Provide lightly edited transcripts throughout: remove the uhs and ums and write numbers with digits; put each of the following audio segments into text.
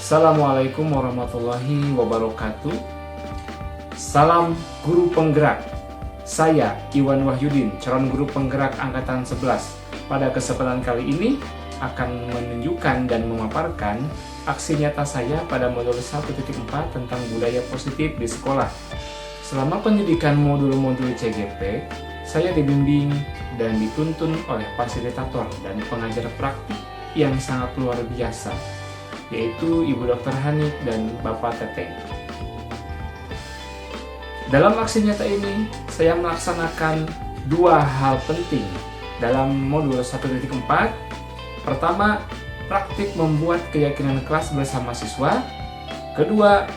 Assalamualaikum warahmatullahi wabarakatuh. Salam guru penggerak. Saya Iwan Wahyudin, calon guru penggerak angkatan 11. Pada kesempatan kali ini akan menunjukkan dan memaparkan aksi nyata saya pada modul 1.4 tentang budaya positif di sekolah. Selama pendidikan modul-modul CGP, saya dibimbing dan dituntun oleh fasilitator dan pengajar praktik yang sangat luar biasa, yaitu Ibu Dr. Hanik dan Bapak Teteng. Dalam aksi nyata ini, saya melaksanakan dua hal penting dalam modul 1.4. Pertama, praktik membuat keyakinan kelas bersama siswa. Kedua,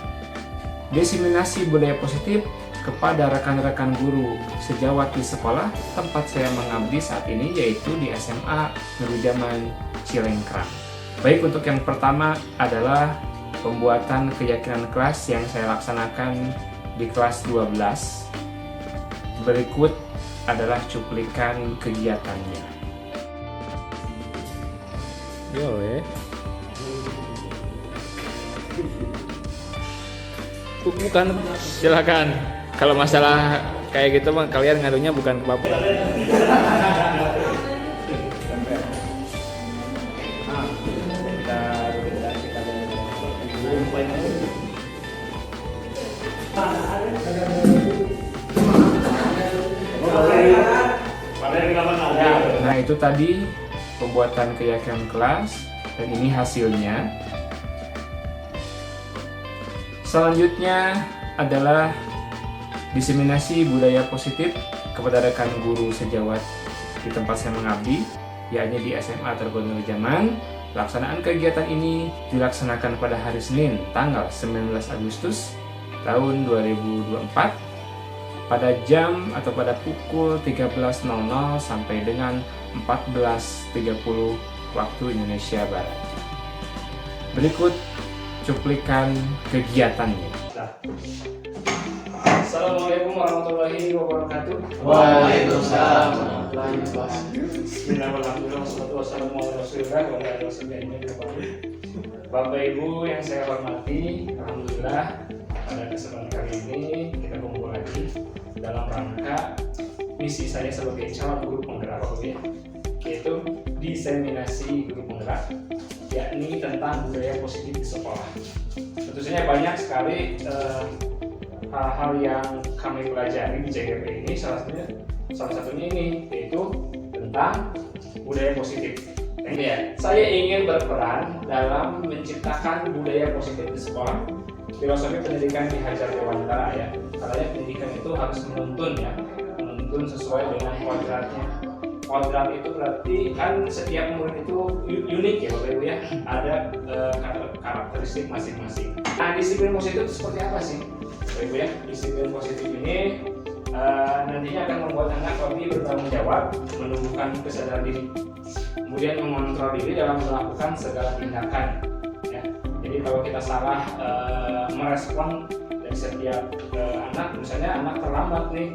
diseminasi budaya positif kepada rekan-rekan guru sejawat di sekolah tempat saya mengabdi saat ini, yaitu di SMA Nurujaman Cilengkrang. Baik, untuk yang pertama adalah pembuatan keyakinan kelas yang saya laksanakan di kelas 12. Berikut adalah cuplikan kegiatannya. Bukan, silakan. Kalau masalah kayak gitu mah kalian ngadunya bukan ke Bapak. Nah, itu tadi pembuatan keyakinan kelas, dan ini hasilnya. Selanjutnya adalah diseminasi budaya positif kepada rekan guru sejawat di tempat saya mengabdi, yakni di SMA Tergon Nurujaman. Pelaksanaan kegiatan ini dilaksanakan pada hari Senin, tanggal 19 Agustus tahun 2024 pada jam atau pada pukul 13.00 sampai dengan 14.30 waktu Indonesia Barat. Berikut cuplikan kegiatannya. Assalamualaikum warahmatullahi wabarakatuh. Waalaikumsalam warahmatullahi wabarakatuh. Bismillahirrahmanirrahim. Wassalamualaikum warahmatullahi wabarakatuh. Bapak Ibu yang saya hormati, alhamdulillah pada kesempatan kali ini kita kumpul lagi dalam rangka misi saya sebagai calon guru penggerak, yaitu diseminasi guru penggerak, yakni tentang budaya positif di sekolah. Tentu saja banyak sekali hal-hal yang kami pelajari di CGP ini, salah satunya ini, yaitu tentang budaya positif. Ya, saya ingin berperan dalam menciptakan budaya positif di sekolah. Filosofi pendidikan di Hajar Dewantara, ya, katanya pendidikan itu harus menuntun sesuai dengan kodratnya. Kodrat itu berarti kan setiap murid itu unik, ya Bapak Ibu, ya, ada karakteristik masing-masing. Nah, disiplin positif itu seperti apa sih Bapak Ibu, ya? Disiplin positif ini nantinya akan membuat anak lebih bertanggung jawab, menumbuhkan kesadaran diri, kemudian mengontrol diri dalam melakukan segala tindakan, ya. Jadi kalau kita salah merespon dari setiap anak, misalnya anak terlambat nih,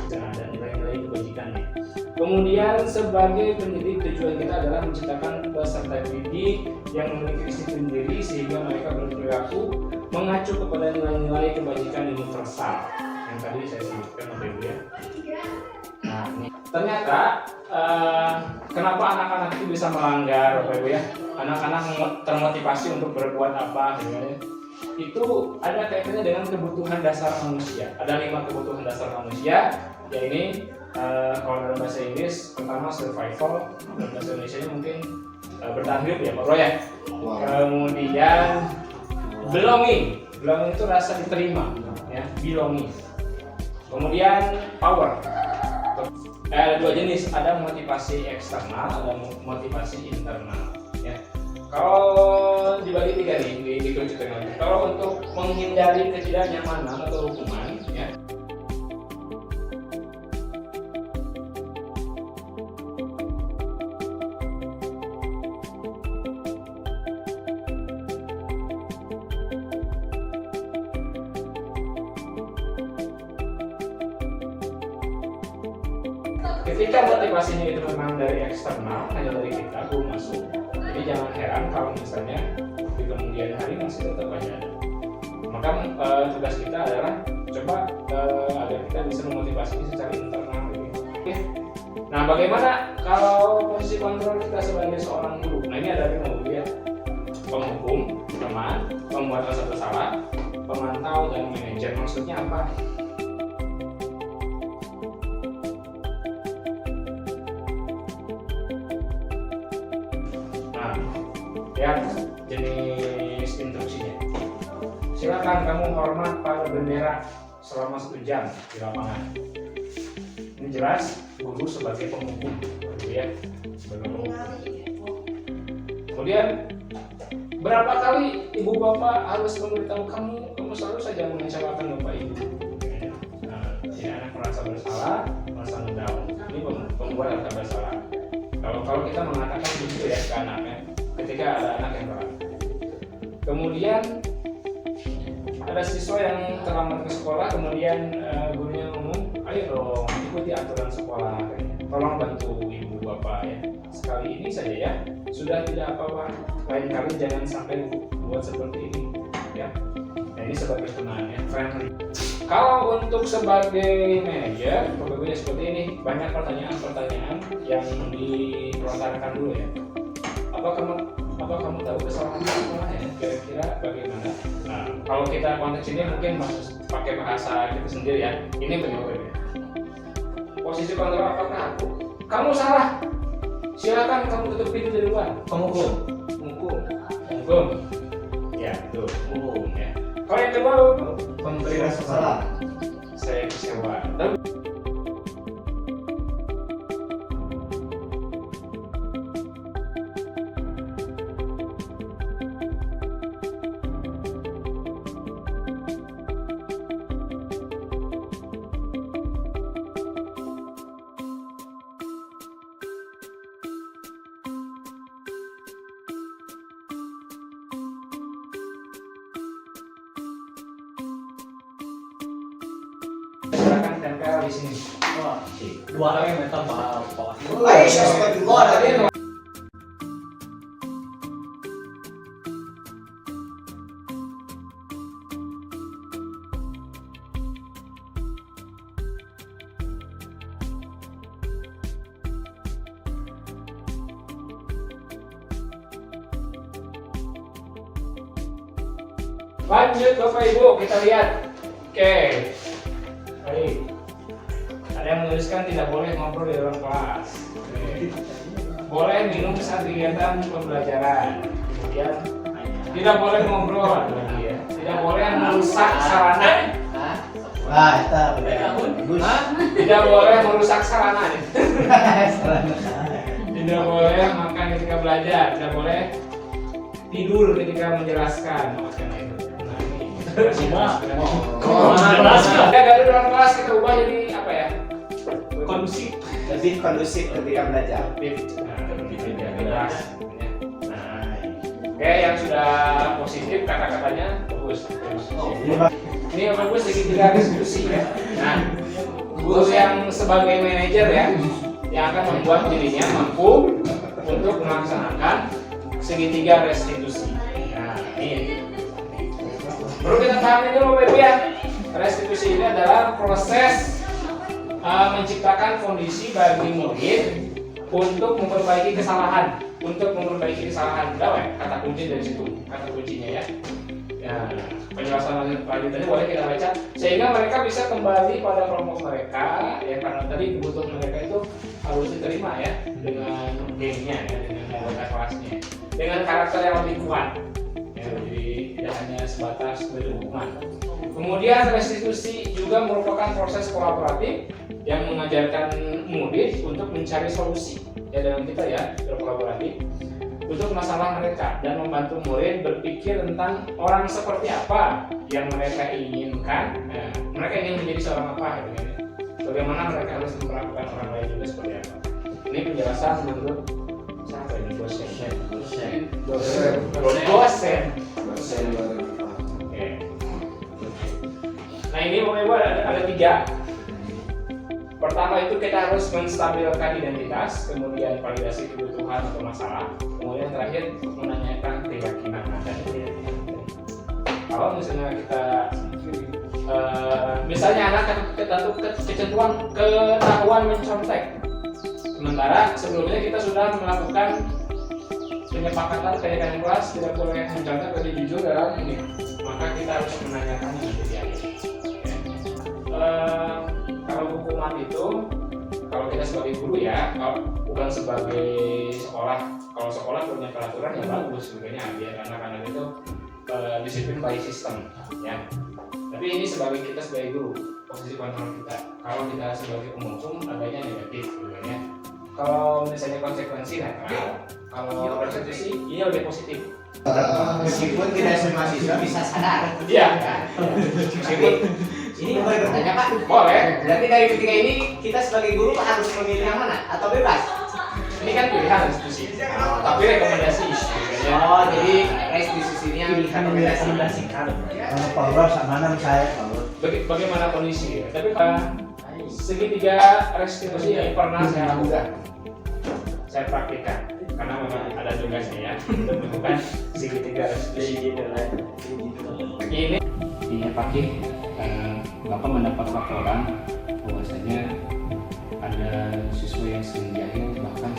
jangan ada nilai-nilai kebajikan nih. Kemudian sebagai pendidik, tujuan kita adalah menciptakan peserta didik yang memiliki disiplin diri sehingga mereka berperilaku mengacu kepada nilai-nilai kebajikan universal yang tadi saya sebutkan, Bapak Ibu, ya. Nah, ini ternyata kenapa anak-anak itu bisa melanggar, Bapak Ibu, ya? Anak-anak termotivasi untuk berbuat apa, sebenarnya itu ada kaitannya dengan kebutuhan dasar manusia. Ada 5 kebutuhan dasar manusia, yaitu kalau dalam bahasa Inggris pertama survival, dalam bahasa Indonesia mungkin bertahan hidup, ya Pak Bro, ya. Kemudian belonging itu rasa diterima, ya, belonging. Kemudian power. Ada 2 jenis, ada motivasi eksternal, ada motivasi internal, ya. Kalau dibagi 3 nih, dikerucutkan lagi. Kalau untuk menghindari ketidaknyamanan atau hukuman, ya, ketika motivasinya itu memang dari eksternal, hanya dari kita, guru masuk. Jadi jangan heran kalau misalnya di kemudian hari masih tetap aja ada. Maka tugas kita adalah coba agar kita bisa memotivasi secara internal gitu. Oke. Nah, bagaimana kalau posisi kontrol kita sebagai seorang guru? Nah, ini ada lima ya. Penghukum, teman, pembuat rasa bersalah, pemantau, dan manajer. Maksudnya apa? Nah, ya jenis instruksinya. Silakan kamu hormat pada bendera selama 1 jam di lapangan. Ini jelas guru sebagai penghukum, gitu ya. Sebagai penghukum. Kemudian berapa kali ibu bapak harus memberitahu kamu selalu saja mengecewakan bapak ibu. Nah, ini anak merasa bersalah, merasa down. Ini pembuat rasa bersalah. Kalau kita mengatakan begitu ya ke anaknya, ketika ada anak yang berat. Kemudian ada siswa yang terlambat ke sekolah, kemudian gurunya ngomong, ayo dong ikuti aturan sekolah, tolong bantu ibu bapak ya. Sekali ini saja ya, sudah tidak apa-apa. Lain kali jangan sampai buat seperti ini ya. Nah, ini sebagai teman ya, friendly. Kalau untuk sebagai manajer, pegawai seperti ini banyak pertanyaan-pertanyaan yang dilontarkan dulu ya. Apa kamu tahu kesalahan sekolah ya? Kira-kira bagaimana? Nah, kalau kita konteks ini mungkin pakai bahasa kita sendiri ya. Ini benar. Posisi kontrol apakah aku? Kamu salah. Silakan kamu tutup pintu dari luar. Penghukum. Ya, tuh, penghukum ya. Kalau yang kedua, Pemberi rasa salah. saya kecewa. Silakan tempel di sini. Dua lagi mental bawah. Lanjut Bapak Ibu, kita lihat. Oke. Baik. Ada yang menuliskan tidak boleh ngobrol di dalam kelas. Oke. Boleh minum saat kegiatan pembelajaran. Kemudian tidak boleh ngobrol lagi ya. Tidak boleh merusak sarana. Wah, itu bagus. Tidak boleh merusak sarana. Tidak boleh makan ketika belajar. Tidak boleh tidur ketika menjelaskan. Semua gaduh dalam kelas kita ubah jadi apa ya? Kondusif. Lebih kondusif ketika belajar. Nah, oke, yang sudah positif kata-katanya bagus. Ini yang bagus segitiga diskusi ya. Nah, guru yang sebagai manajer ya, yang akan membuat dirinya mampu untuk melaksanakan segitiga restitusi. Nah, ini perlu kita pahami dulu Bapak Ibu ya. Restitusi ini adalah proses menciptakan kondisi bagi murid untuk memperbaiki kesalahan. Berapa ya? Kata kunci dari situ, kata kuncinya ya. Ya, penjelasan lanjutannya boleh kita baca sehingga mereka bisa kembali pada kelompok mereka ya, karena tadi kebutuhan mereka itu harus diterima ya dengan gengnya ya, dengan anggota kelasnya, dengan karakter yang lebih kuat. Ya, jadi tidak hanya sebatas hukuman. Kemudian restitusi juga merupakan proses kolaboratif yang mengajarkan murid untuk mencari solusi ya dalam kita ya berkolaboratif untuk masalah mereka dan membantu murid berpikir tentang orang seperti apa yang mereka inginkan. Nah, mereka ingin menjadi seorang apa gitu kan? Bagaimana mereka harus memperlakukan orang lain juga seperti apa? Ini penjelasan menurut siapa ini? Dosen. Oke. Nah ini Bapak Ibu ada 3. Pertama itu kita harus menstabilkan identitas, kemudian validasi kebutuhan atau masalah, kemudian terakhir menanyakan keyakinan. Nah, kalau misalnya kita misalnya anak ketahuan mencontek, sementara sebelumnya kita sudah melakukan penyepakatan kayak kelas tidak boleh mencontek atau jujur dalam ini, maka kita harus menanyakan nanti di akhir. Kalau hukuman itu, kalau kita sebagai guru ya, bukan sebagai sekolah. Kalau sekolah punya peraturan yang bagus sebenarnya biar anak-anak itu disiplin by system ya. Tapi ini sebagai kita sebagai guru, posisi kontrol kita. Kalau kita sebagai penghukum adanya negatif sebenarnya. Kalau misalnya konsekuensi netral, kalau restitusi ini lebih positif. Meskipun tidak semua siswa bisa sadar. Iya. Meskipun Ini boleh bertanya Pak? boleh. Berarti dari ketiga ini kita sebagai guru harus memilih yang mana atau bebas? Ini kan pilihan restitusi. Tapi rekomendasi sebenarnya. Oh, jadi restitusinya direkomendasikan. Pak Bro, mana saya? Bagaimana kondisi? Tapi segitiga restitusi yang pernah saya lakukan, saya praktikkan karena memang ada tugasnya ya untuk melakukan segitiga restitusi. Ini pagi Bapak mendapat laporan bahwasanya ada siswa yang sering jahil, bahkan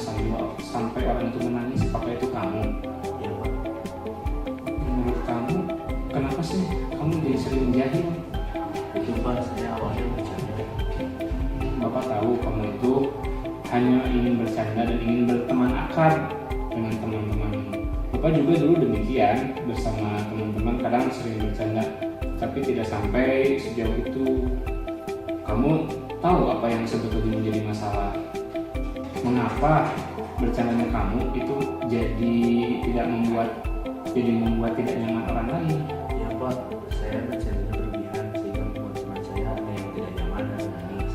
sampai orang itu menangis, apakah itu kamu? Menurut kamu, kenapa sih kamu jadi sering jahil? Itu Pak, saya awalnya bercanda. Bapak tahu kamu itu hanya ingin bercanda dan ingin berteman akrab dengan teman-teman. Bapak juga dulu demikian bersama teman-teman, kadang sering bercanda, tapi tidak sampai sejauh itu. Kamu tahu apa yang sebetulnya menjadi masalah? Mengapa bercandanya kamu itu tidak membuat tidak nyaman orang lain? Ya Pak, saya bercanda berlebihan sehingga teman-teman saya ada yang tidak nyaman dan menangis.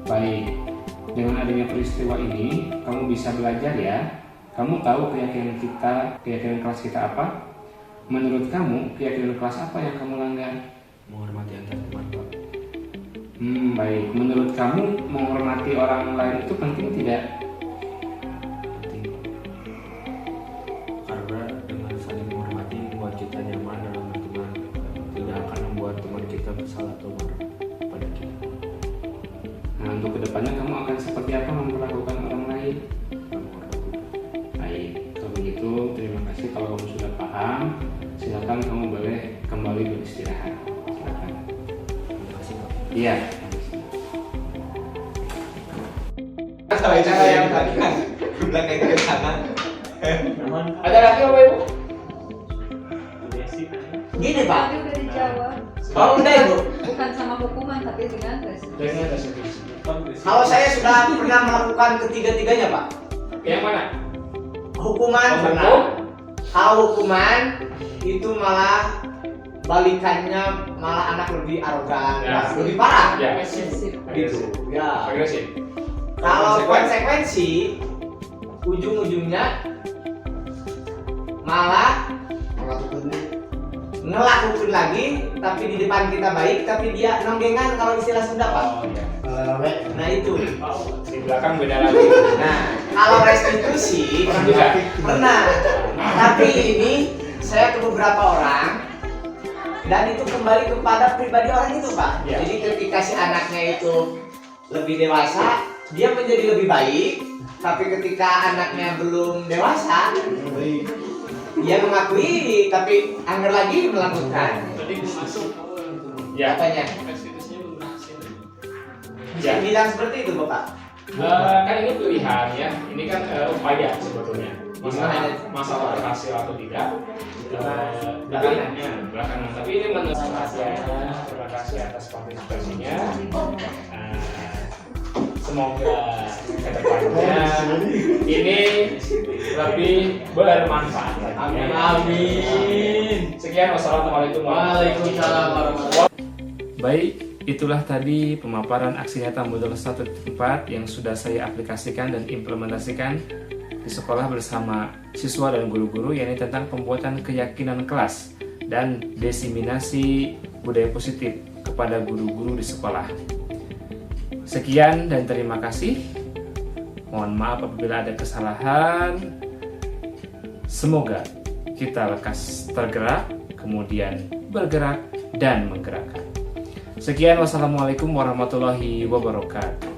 Baik, dengan adanya peristiwa ini, kamu bisa belajar ya. Kamu tahu keyakinan kelas kita apa? Menurut kamu, keyakinan kelas apa yang kamu langgar? Menghormati antar teman Pak. Baik. Menurut kamu, menghormati orang lain itu penting tidak? Penting Pak. Karena dengan saling menghormati membuat kita nyaman dalam berteman, tidak akan membuat teman kita kesal atau marah pada kita. Nah, untuk kedepannya kamu akan seperti apa memperlakukan orang lain? Baik, kalau begitu terima kasih. Kalau kamu sudah paham, silakan kamu boleh kembali beristirahat. Silakan. Terima kasih Pak. Iya. Cara yang belakang ke kanan. Ada lagi apa ibu? Gini Pak. Tadi udah dijawab. Oh udah Ibu. Bukan sama hukuman tapi dengan restitusi. Dengan restitusi. Kalau saya sudah pernah melakukan ketiga-tiganya Pak. Yang mana? Hukuman pernah. Hukum? Kalau hukuman itu malah balikannya malah anak lebih arogan, Ya. lebih parah. Ya. Agresif. Gitu. Ya. Agresif. Kalau konsekuensi ujung-ujungnya malah ngelakuin lagi, tapi di depan kita baik, tapi dia nonggengan kalau istilah Sunda Pak. Oh iya. Nah itu. Di belakang beda lagi. Nah kalau restitusi Pernah juga? pernah, tapi ini saya ke beberapa orang dan itu kembali kepada pribadi orang itu Pak. Ya. Jadi ketika si anaknya itu lebih dewasa, dia menjadi lebih baik. Tapi ketika anaknya belum dewasa, dia mengakui tapi anggar lagi melakukan. Ya. Katanya. Bisa Ya. bilang seperti itu Bapak. Kan ini pilihan ya. Ini kan upaya sebetulnya. Masalah berhasil atau tidak. Belakangan. Tapi ini menurut saya, terima kasih atas partisipasinya. Semoga kedepannya ini lebih bermanfaat. Amin. Amin. Sekian, wassalamualaikum warahmatullahi wabarakatuh. Baik, itulah tadi pemaparan aksi nyata modul 1.4 yang sudah saya aplikasikan dan implementasikan di sekolah bersama siswa dan guru-guru, yakni tentang pembuatan keyakinan kelas dan diseminasi budaya positif kepada guru-guru di sekolah. Sekian dan terima kasih. Mohon maaf apabila ada kesalahan. Semoga kita lekas tergerak, kemudian bergerak dan menggerakkan. Sekian, wassalamualaikum warahmatullahi wabarakatuh.